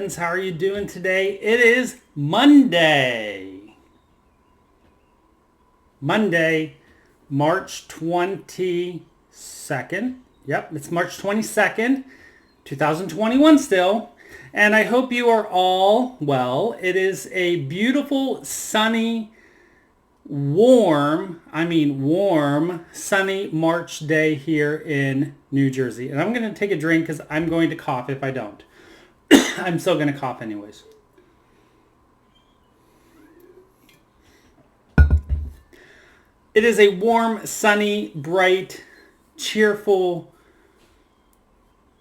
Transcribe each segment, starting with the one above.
friends. How are you doing today? It is Monday. Monday, March 22nd. Yep, it's March 22nd, 2021 still. And I hope you are all well. It is a beautiful, sunny, warm, sunny March day here in New Jersey. And I'm going to take a drink because I'm going to cough if I don't. I'm still going to cough anyways. It is a warm, sunny, bright, cheerful,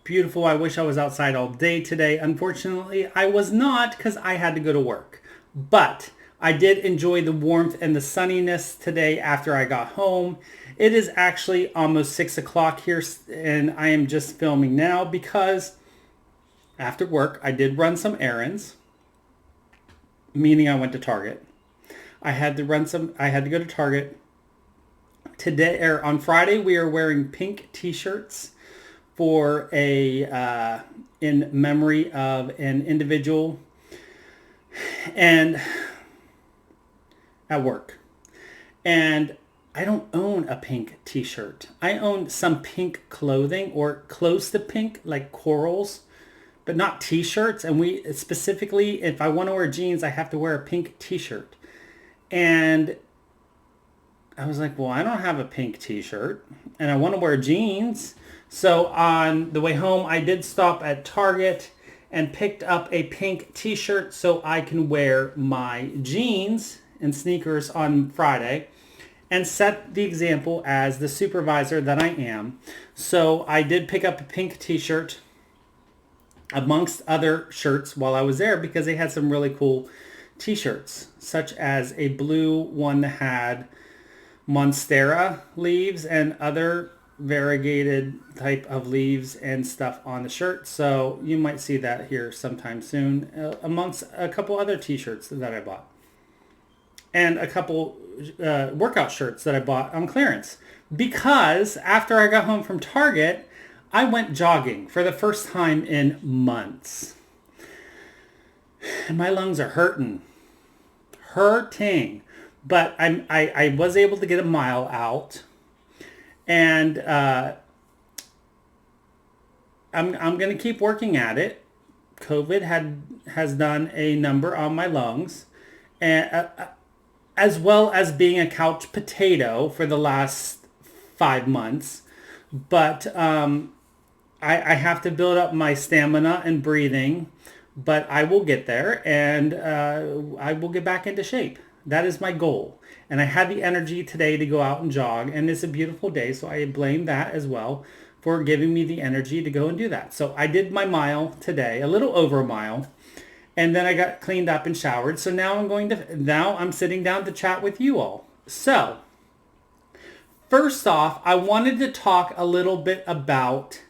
beautiful. I wish I was outside all day today. Unfortunately, I was not because I had to go to work. But I did enjoy the warmth and the sunniness today after I got home. It is actually almost 6 o'clock here, and I am just filming now because after work I did run some errands, meaning I went to Target. I had to go to Target. Today, or on Friday, we are wearing pink t-shirts for in memory of an individual and at work. And I don't own a pink t-shirt. I own some pink clothing or close to pink, like corals, but not t-shirts. And we specifically, if I want to wear jeans, I have to wear a pink t-shirt. And I was like, well, I don't have a pink t-shirt and I want to wear jeans. So on the way home, I did stop at Target and picked up a pink t-shirt so I can wear my jeans and sneakers on Friday and set the example as the supervisor that I am. So I did pick up a pink t-shirt amongst other shirts while I was there because they had some really cool t-shirts, such as a blue one that had Monstera leaves and other variegated type of leaves and stuff on the shirt. So you might see that here sometime soon amongst a couple other t-shirts that I bought. And a couple workout shirts that I bought on clearance. Because after I got home from Target, I went jogging for the first time in months. And my lungs are hurting. But I was able to get a mile out. And I'm going to keep working at it. COVID has done a number on my lungs. And as well as being a couch potato for the last 5 months. But I have to build up my stamina and breathing. But I will get there and I will get back into shape. That is my goal. And I had the energy today to go out and jog. And it's a beautiful day, so I blame that as well for giving me the energy to go and do that. So I did my mile today, a little over a mile. And then I got cleaned up and showered. So now I'm sitting down to chat with you all. So first off, I wanted to talk a little bit about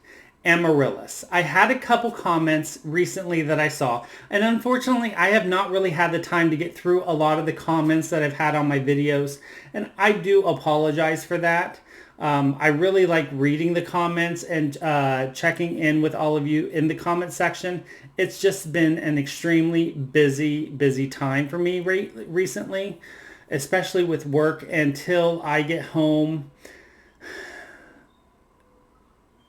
Amaryllis. I had a couple comments recently that I saw, and unfortunately I have not really had the time to get through a lot of the comments that I've had on my videos, and I do apologize for that. I really like reading the comments and checking in with all of you in the comment section. It's just been an extremely busy time for me recently, especially with work. Until I get home,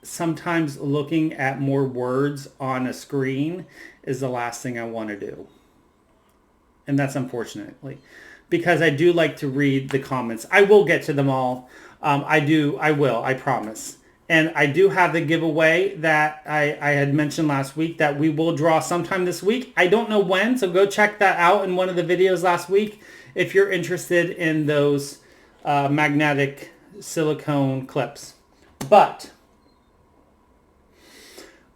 sometimes looking at more words on a screen is the last thing I want to do. And that's unfortunately, because I do like to read the comments. I will get to them all. I will, I promise. And I do have the giveaway that I had mentioned last week that we will draw sometime this week. I don't know when, so go check that out in one of the videos last week if you're interested in those magnetic silicone clips. But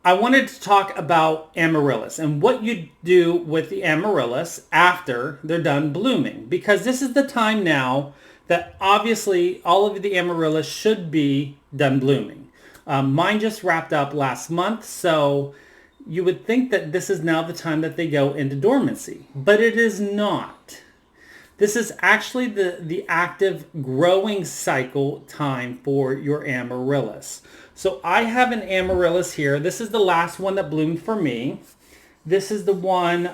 I wanted to talk about Amaryllis and what you do with the Amaryllis after they're done blooming. Because this is the time now that obviously all of the Amaryllis should be done blooming. Mine just wrapped up last month, so you would think that this is now the time that they go into dormancy. But it is not. This is actually the active growing cycle time for your Amaryllis. So I have an Amaryllis here. This is the last one that bloomed for me. This is the one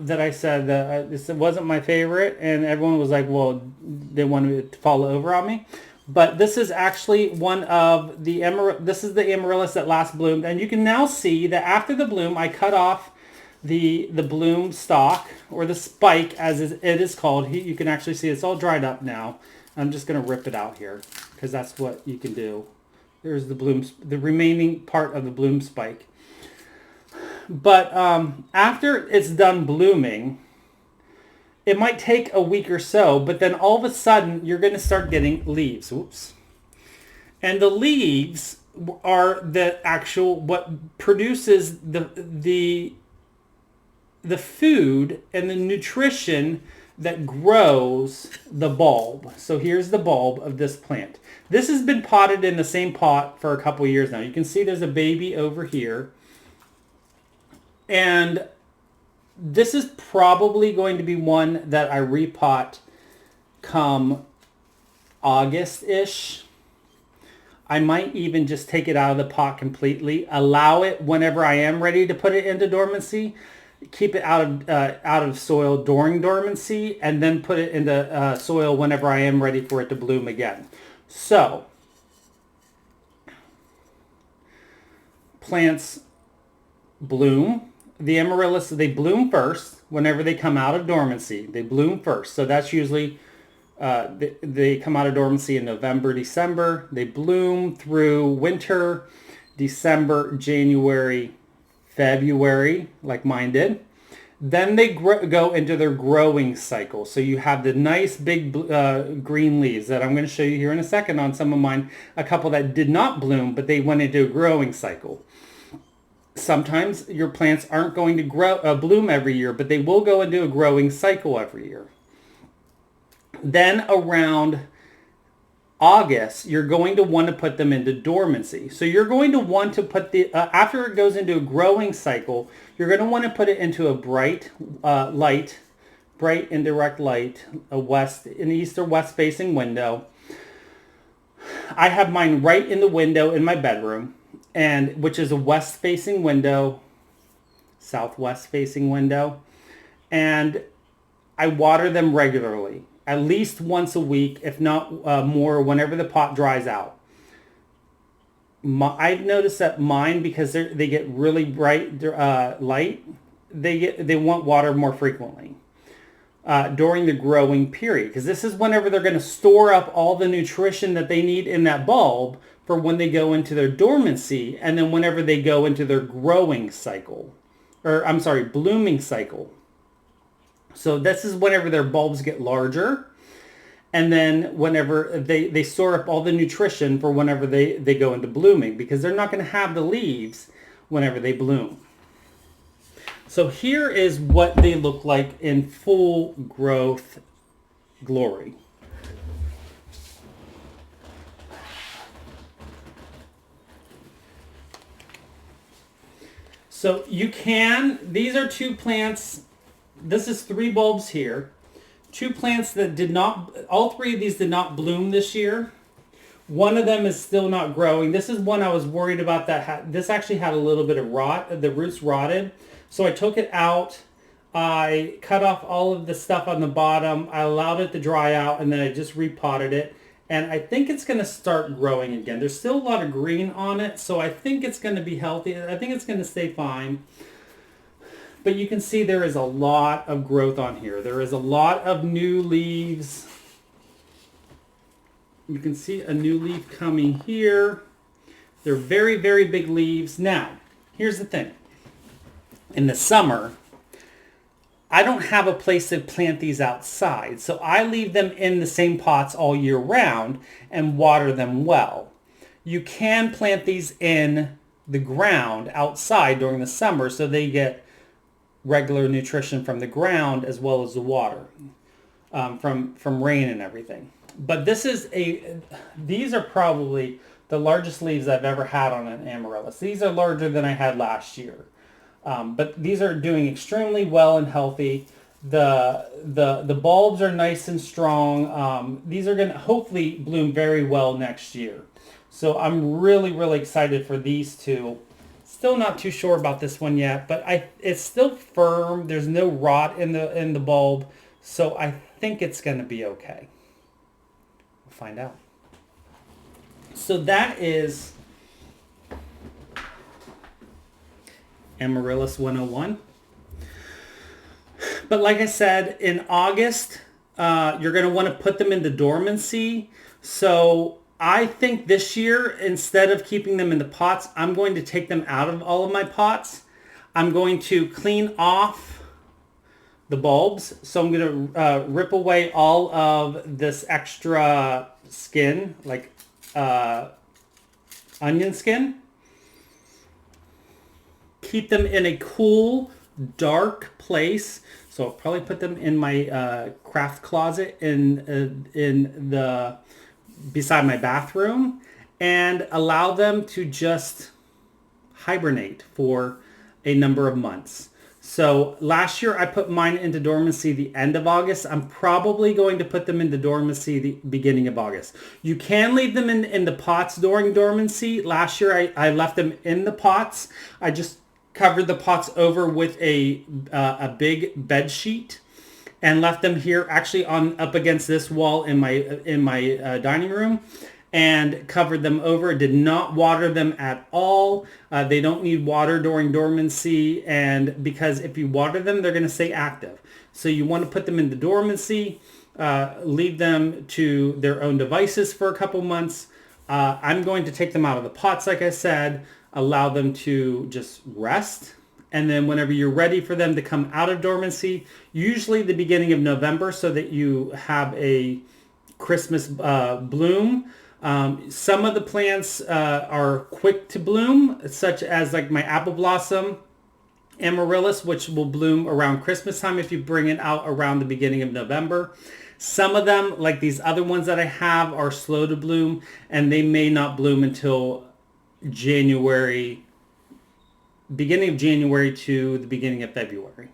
that I said that this wasn't my favorite, and everyone was like, well, they wanted to fall over on me. But this is actually one of the this is the Amaryllis that last bloomed, and you can now see that after the bloom, I cut off the bloom stalk, or the spike as it is called. You can actually see it's all dried up now. I'm just going to rip it out here because that's what you can do. There's the bloom, the remaining part of the bloom spike. But after it's done blooming, it might take a week or so, but then all of a sudden you're going to start getting leaves. Oops. And the leaves are the actual, what produces the food and the nutrition that grows the bulb. So here's the bulb of this plant. This has been potted in the same pot for a couple years now. You can see there's a baby over here. And this is probably going to be one that I repot come August-ish. I might even just take it out of the pot completely, allow it whenever I am ready to put it into dormancy, keep it out of soil during dormancy, and then put it into soil whenever I am ready for it to bloom again. So, plants bloom. The Amaryllis, they bloom first whenever they come out of dormancy. They bloom first. So that's usually, they come out of dormancy in November, December. They bloom through winter, December, January, February, like mine did. Then they go into their growing cycle. So you have the nice big green leaves that I'm going to show you here in a second on some of mine. A couple that did not bloom, but they went into a growing cycle. Sometimes your plants aren't going to bloom every year, but they will go into a growing cycle every year. Then around August, you're going to want to put them into dormancy. So you're going to want to put after it goes into a growing cycle, you're going to want to put it into a bright indirect light, an east or west facing window. I have mine right in the window in my bedroom, and which is a west facing window, southwest facing window. And I water them regularly, at least once a week, if not more, whenever the pot dries out. I've noticed that mine, because they get really bright light, they want water more frequently during the growing period, because this is whenever they're going to store up all the nutrition that they need in that bulb for when they go into their dormancy, and then whenever they go into their growing cycle, or I'm sorry, blooming cycle. So this is whenever their bulbs get larger, and then whenever they store up all the nutrition for whenever they go into blooming, because they're not going to have the leaves whenever they bloom. So here is what they look like in full growth glory. So these are two plants. This is 3 bulbs here. 2 plants that all 3 of these did not bloom this year. One of them is still not growing. This is one I was worried about this actually had a little bit of rot. The roots rotted. So I took it out. I cut off all of the stuff on the bottom. I allowed it to dry out, and then I just repotted it. And I think it's going to start growing again. There's still a lot of green on it, so I think it's going to be healthy. I think it's going to stay fine. But you can see there is a lot of growth on here. There is a lot of new leaves. You can see a new leaf coming here. They're very, very big leaves. Now, here's the thing. In the summer, I don't have a place to plant these outside, so I leave them in the same pots all year round and water them well. You can plant these in the ground outside during the summer, so they get regular nutrition from the ground as well as the water from rain and everything. But these are probably the largest leaves I've ever had on an Amaryllis. These are larger than I had last year. But these are doing extremely well and healthy. The bulbs are nice and strong. These are going to hopefully bloom very well next year. So I'm really, really excited for these two still not too sure about this one yet, but it's still firm. There's no rot in the bulb, so I think it's going to be okay. We'll find out. So that is Amaryllis 101. But like I said, in August, you're going to want to put them into dormancy. So I think this year, instead of keeping them in the pots, I'm going to take them out of all of my pots. I'm going to clean off the bulbs. So I'm going to rip away all of this extra skin, like onion skin. Keep them in a cool, dark place. So I'll probably put them in my craft closet in the beside my bathroom, and allow them to just hibernate for a number of months. So last year I put mine into dormancy the end of August. I'm probably going to put them into dormancy the beginning of August. You can leave them in the pots during dormancy. Last year I left them in the pots. I just covered the pots over with a big bed sheet and left them here actually up against this wall in my dining room, and covered them over. Did not water them at all. They don't need water during dormancy, and because if you water them, they're going to stay active. So you want to put them into dormancy, leave them to their own devices for a couple months. I'm going to take them out of the pots, like I said, allow them to just rest. And then whenever you're ready for them to come out of dormancy, usually the beginning of November, so that you have a Christmas bloom. Some of the plants are quick to bloom, such as like my apple blossom amaryllis, which will bloom around Christmas time if you bring it out around the beginning of November. Some of them, like these other ones that I have, are slow to bloom, and they may not bloom until January, beginning of January to the beginning of February.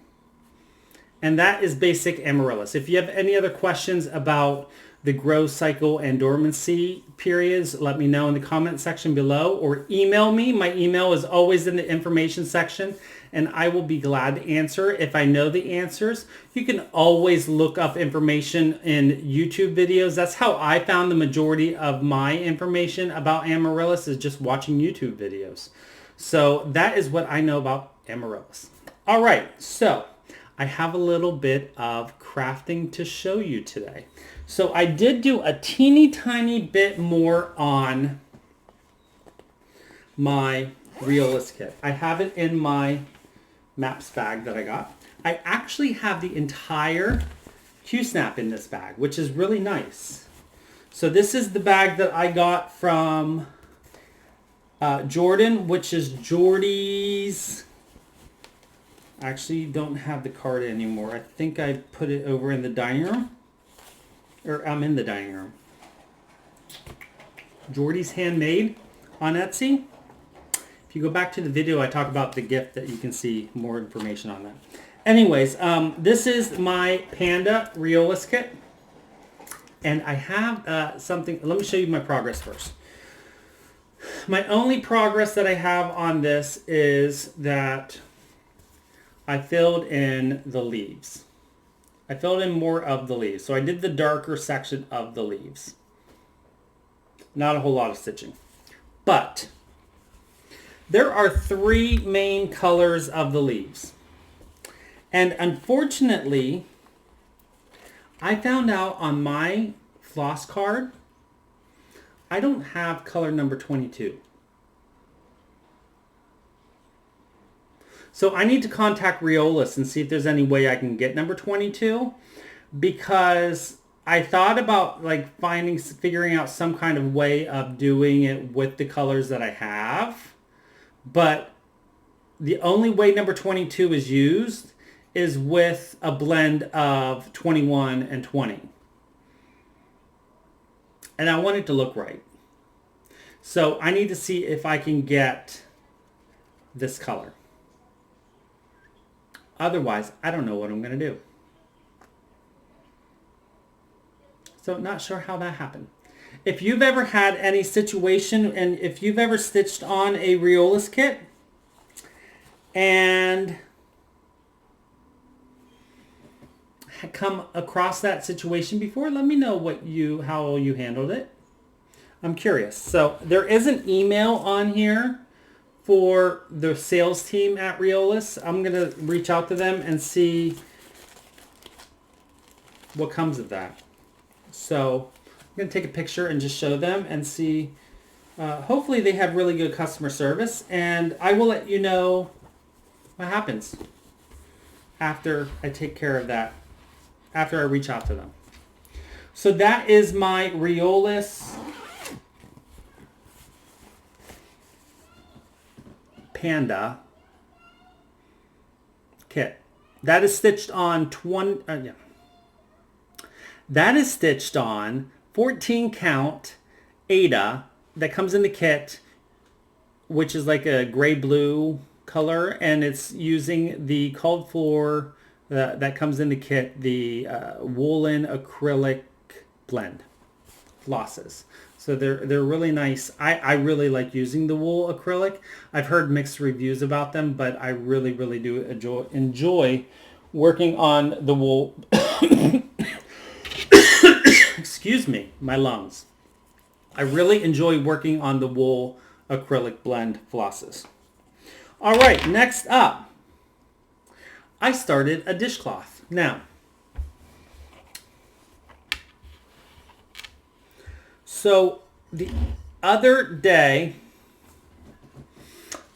And that is basic amaryllis. If you have any other questions about the growth cycle and dormancy periods, let me know in the comment section below, or email me. My email is always in the information section, and I will be glad to answer if I know the answers. You can always look up information in YouTube videos. That's how I found the majority of my information about amaryllis, is just watching YouTube videos. So that is what I know about amaryllis. All right, so I have a little bit of crafting to show you today. So I did do a teeny tiny bit more on my Amaryllis kit. I have it in my maps bag that I got. I actually have the entire Q-snap in this bag, which is really nice. So this is the bag that I got from Jordan, which is Jordy's. I actually don't have the card anymore. I think I put it over in the dining room. Or I'm in the dining room. Jordy's Handmade on Etsy. If you go back to the video, I talk about the gift, that you can see more information on that. Anyways, this is my Panda Amaryllis kit. And I have something. Let me show you my progress first. My only progress that I have on this is that I filled in the leaves. I filled in more of the leaves. So I did the darker section of the leaves. Not a whole lot of stitching. But there are three main colors of the leaves. And unfortunately, I found out on my floss card, I don't have color number 22. So I need to contact Amaryllis and see if there's any way I can get number 22, because I thought about like figuring out some kind of way of doing it with the colors that I have, but the only way number 22 is used is with a blend of 21 and 20. And I want it to look right. So I need to see if I can get this color. Otherwise, I don't know what I'm going to do. So not sure how that happened. If you've ever had any situation, and if you've ever stitched on a Amaryllis kit, and come across that situation before? Let me know how you handled it. I'm curious. So there is an email on here for the sales team at Amaryllis. I'm going to reach out to them and see what comes of that. So I'm going to take a picture and just show them and see. Hopefully they have really good customer service, and I will let you know what happens after I take care of that, after I reach out to them. So that is my Amaryllis Panda kit. That is stitched on That is stitched on 14 count Ada that comes in the kit, which is like a gray blue color, and it's using the called for that comes in the kit, the woolen acrylic blend flosses. So they're really nice. I really like using the wool acrylic. I've heard mixed reviews about them, but I really do enjoy working on the wool. Excuse me, my lungs. I really enjoy working on the wool acrylic blend flosses. All right, next up, I started a dishcloth. Now, so the other day,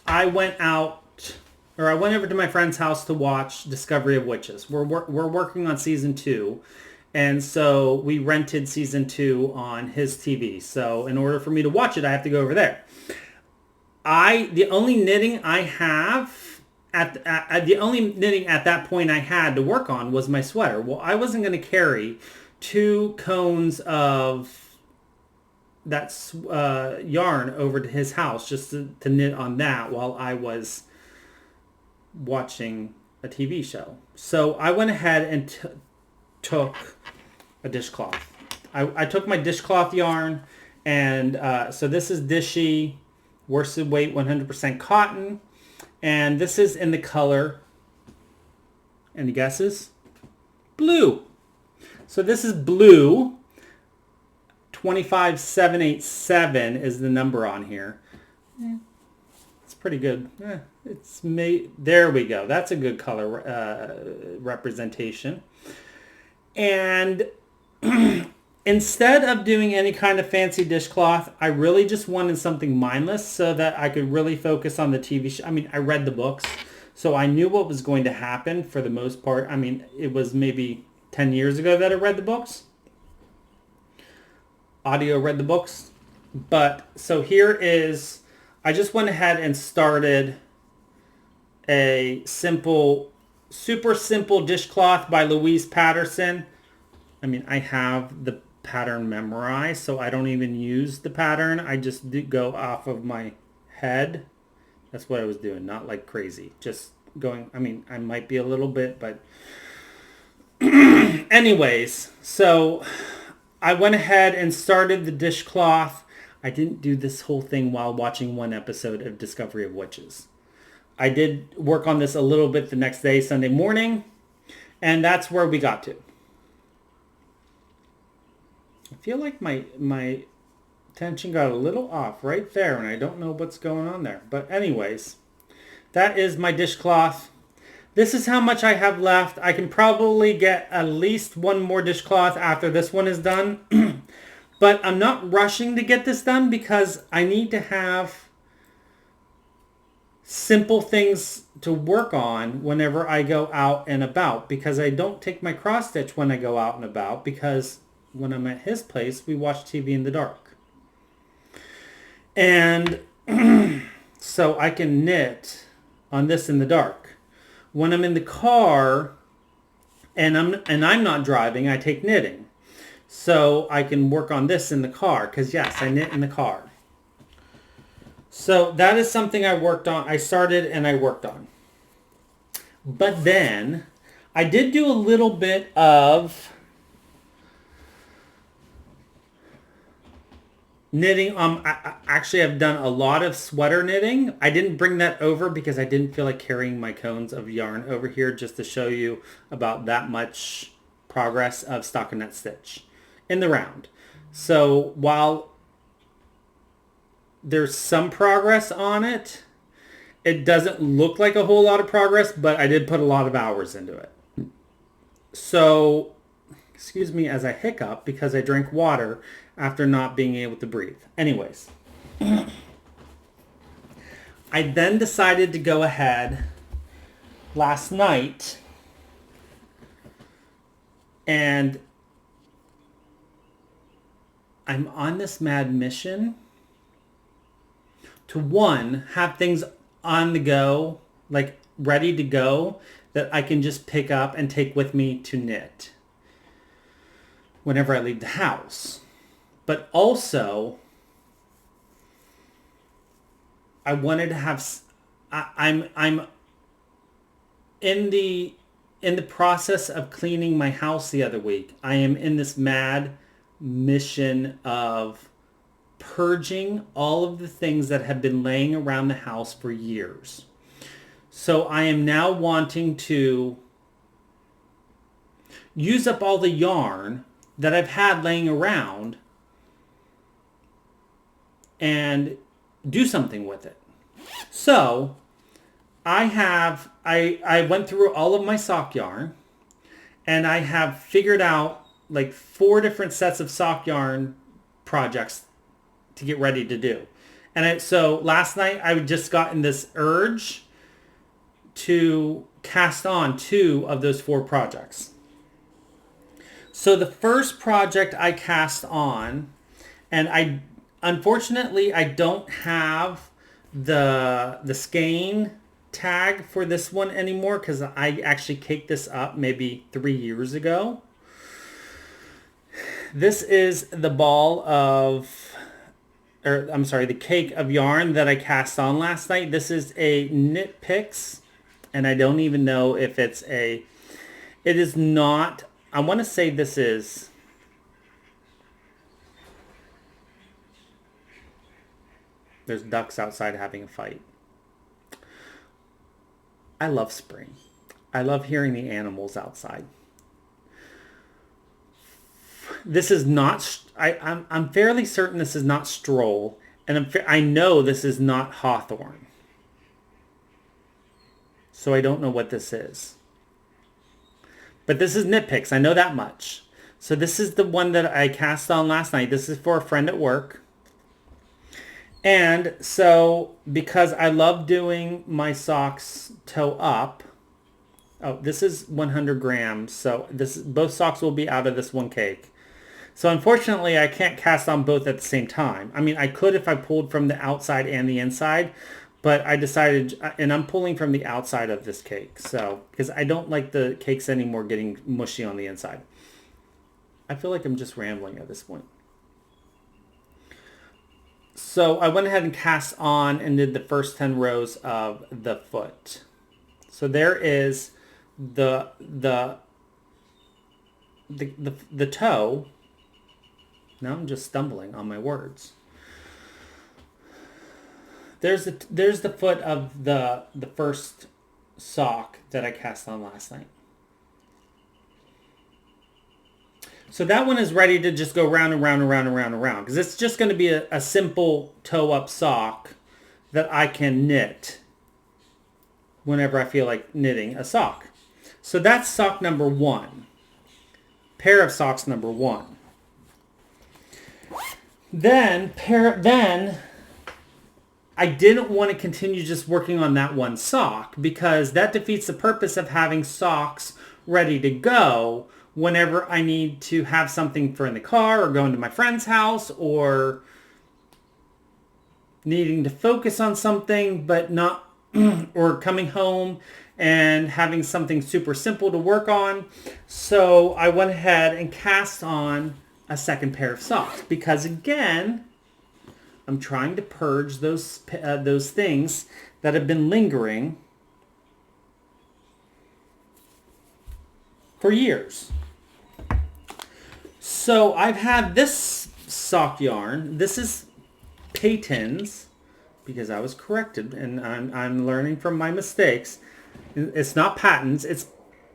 I went over to my friend's house to watch Discovery of Witches. We're working on season 2. And so we rented season 2 on his TV. So in order for me to watch it, I have to go over there. The only knitting I have at that point I had to work on was my sweater. Well, I wasn't going to carry 2 cones of that yarn over to his house just to knit on that while I was watching a TV show. So I went ahead and took a dishcloth. I took my dishcloth yarn, and so this is Dishy worsted weight 100% cotton, and this is in the color, any guesses? Blue. So this is blue. 25787 is the number on here. It's pretty good. There we go. That's a good color representation. And instead of doing any kind of fancy dishcloth, I really just wanted something mindless so that I could really focus on the TV show. I mean, I read the books, so I knew what was going to happen for the most part. I mean, it was maybe 10 years ago that I read the books. Audio read the books. But, so here is, I just went ahead and started a super simple dishcloth by Louise Patterson. I mean, I have the pattern memorized, so I don't even use the pattern. I just go off of my head. That's what I was doing, not like crazy. Just going, I mean, I might be a little bit, but anyways, so I went ahead and started the dishcloth. I didn't do this whole thing while watching one episode of Discovery of Witches. I did work on this a little bit the next day, Sunday morning, and that's where we got to. I feel like my tension got a little off right there, and I don't know what's going on there. But anyways, that is my dishcloth. This is how much I have left. I can probably get at least one more dishcloth after this one is done. But I'm not rushing to get this done because I need to have simple things to work on whenever I go out and about, because I don't take my cross stitch when I go out and about, because when I'm at his place, we watch TV in the dark. And so I can knit on this in the dark. When I'm in the car and I'm not driving, I take knitting. So I can work on this in the car, because yes, I knit in the car. So that is something I worked on. I started and I worked on. But then I did do a little bit of knitting. Actually, I've done a lot of sweater knitting. I didn't bring that over because I didn't feel like carrying my cones of yarn over here just to show you about that much progress of stockinette stitch in the round. So while there's some progress on it, it doesn't look like a whole lot of progress, but I did put a lot of hours into it. So, excuse me as I hiccup because I drank water after not being able to breathe. Anyways, I then decided to go ahead last night and I'm on this mad mission to, one, have things on the go, like ready to go, that I can just pick up and take with me to knit whenever I leave the house. But also, I wanted to have, I'm in the process of cleaning my house the other week. I am in this mad mission of purging all of the things that have been laying around the house for years. So I am now wanting to use up all the yarn that I've had laying around and do something with it. So I went through all of my sock yarn and I have figured out like 4 different sets of sock yarn projects to get ready to do. And so last night I just gotten this urge to cast on 2 of those 4 projects. So the first project I cast on, and unfortunately I don't have the skein tag for this one anymore because I actually caked this up maybe 3 years ago. This is the the cake of yarn that I cast on last night. This is a Knit Picks, and I don't even know if it is not, I want to say this is, there's ducks outside having a fight. I love spring. I love hearing the animals outside. This is not, I'm fairly certain this is not Stroll, and I know this is not Hawthorne. So I don't know what this is. But this is Knit Picks, I know that much. So this is the one that I cast on last night. This is for a friend at work. And so because I love doing my socks toe up, oh, this is 100 grams. So both socks will be out of this one cake. So unfortunately, I can't cast on both at the same time. I mean, I could if I pulled from the outside and the inside, but I decided, and I'm pulling from the outside of this cake. So, because I don't like the cakes anymore getting mushy on the inside. I feel like I'm just rambling at this point. So I went ahead and cast on and did the first 10 rows of the foot. So there is the toe. Now I'm just stumbling on my words. There's the foot of the first sock that I cast on last night. So that one is ready to just go round and round and round and round and round because it's just going to be a simple toe up sock that I can knit whenever I feel like knitting a sock. So that's sock number 1. Pair of socks number 1. Then I didn't want to continue just working on that one sock because that defeats the purpose of having socks ready to go whenever I need to have something for in the car or going to my friend's house or needing to focus on something but not, or coming home and having something super simple to work on. So I went ahead and cast on a second pair of socks because again, I'm trying to purge those things that have been lingering for years. So I've had this sock yarn. This is Peyton's, because I was corrected and I'm learning from my mistakes. It's not Patton's, it's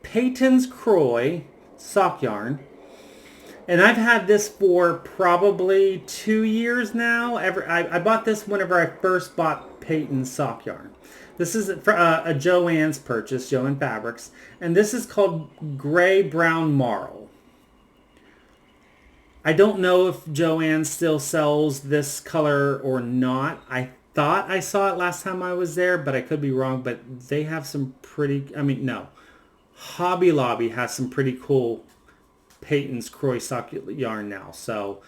Peyton's Croy sock yarn. And I've had this for probably 2 years now. I bought this whenever I first bought Peyton's sock yarn. This is a Joann's purchase, Joann Fabrics. And this is called Gray Brown Marl. I don't know if Joann still sells this color or not. I thought I saw it last time I was there, but I could be wrong. But they have some pretty, no. Hobby Lobby has some pretty cool Peyton's Croy sock yarn now. So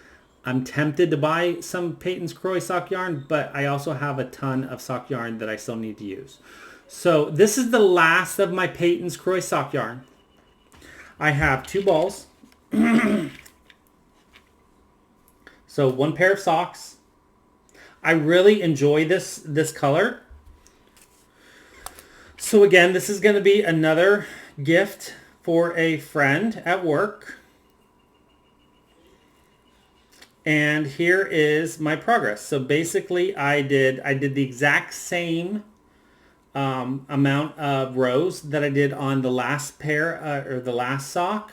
I'm tempted to buy some Peyton's Croy sock yarn, but I also have a ton of sock yarn that I still need to use. So this is the last of my Peyton's Croy sock yarn. I have 2 balls. So 1 pair of socks. I really enjoy this color. So again, this is going to be another gift for a friend at work. And here is my progress. So basically I did the exact same amount of rows that I did on the last pair or the last sock.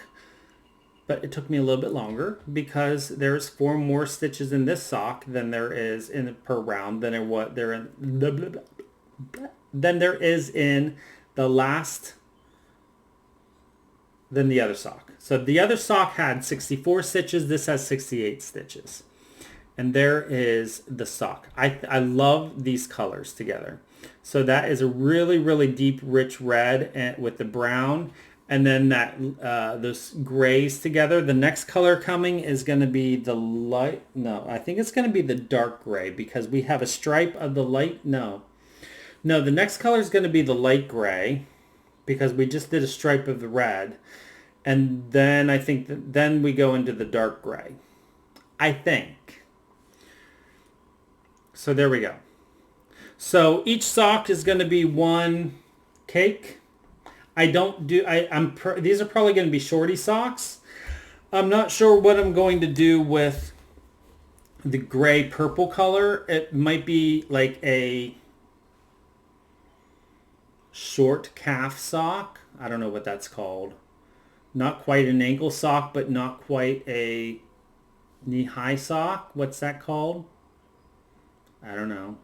But it took me a little bit longer because there's 4 more stitches in this sock than there is in per round than there is in the last than the other sock. So the other sock had 64 stitches. This has 68 stitches. And there is the sock. I love these colors together. So that is a really, really deep, rich red and with the brown. And then those grays together. The next color coming is going to be the light. No, I think it's going to be the dark gray because we have a stripe of the light. No, the next color is going to be the light gray because we just did a stripe of the red. And then I think then we go into the dark gray. I think. So there we go. So each sock is going to be 1 cake. These are probably going to be shorty socks. I'm not sure what I'm going to do with the gray purple color. It might be like a short calf sock. I don't know what that's called. Not quite an ankle sock, but not quite a knee-high sock. What's that called? I don't know.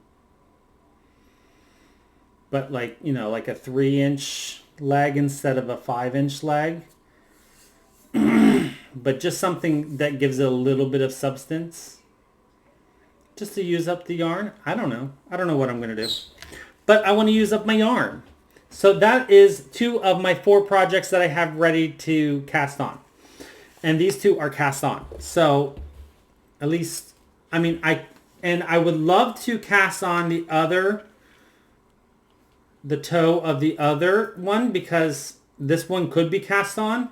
But like, like a 3-inch leg instead of a 5-inch leg. But just something that gives it a little bit of substance. Just to use up the yarn. I don't know what I'm going to do. But I want to use up my yarn. So that is 2 of my 4 projects that I have ready to cast on. And these 2 are cast on. So at least, I would love to cast on the toe of the other one because this one could be cast on.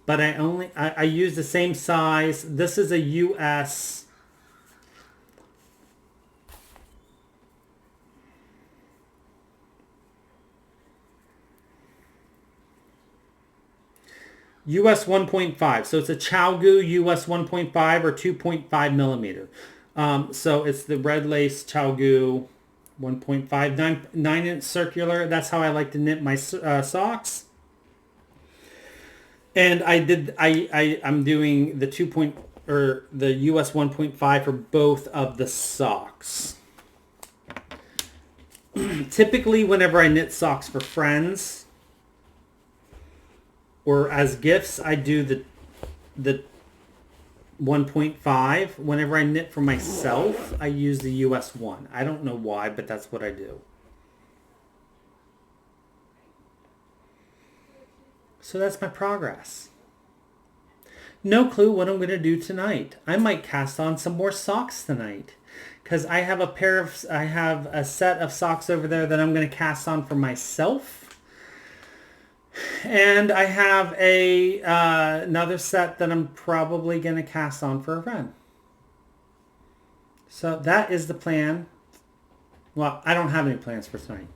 But I use the same size. This is a US US 1.5. So it's a Chalgu US 1.5 or 2.5 millimeter. So it's the red lace Chalgu 1.5 9-inch circular. That's how I like to knit my socks. And I'm doing the the US 1.5 for both of the socks. Typically, whenever I knit socks for friends or as gifts, I do the 1.5. Whenever I knit for myself, I use the US 1. I don't know why, but that's what I do. So that's my progress. No clue what I'm going to do tonight. I might cast on some more socks tonight because I have a set of socks over there that I'm going to cast on for myself. And I have another set that I'm probably going to cast on for a friend. So that is the plan. Well, I don't have any plans for tonight.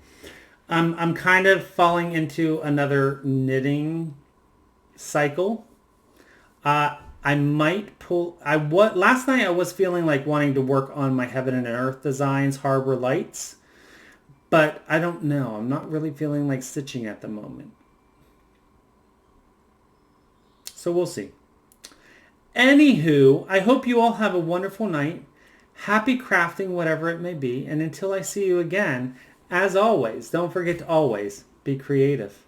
I'm kind of falling into another knitting cycle. I might pull, last night I was feeling like wanting to work on my Heaven and Earth Designs Harbor Lights, but I don't know. I'm not really feeling like stitching at the moment. So we'll see. Anywho, I hope you all have a wonderful night. Happy crafting, whatever it may be. And until I see you again, as always, don't forget to always be creative.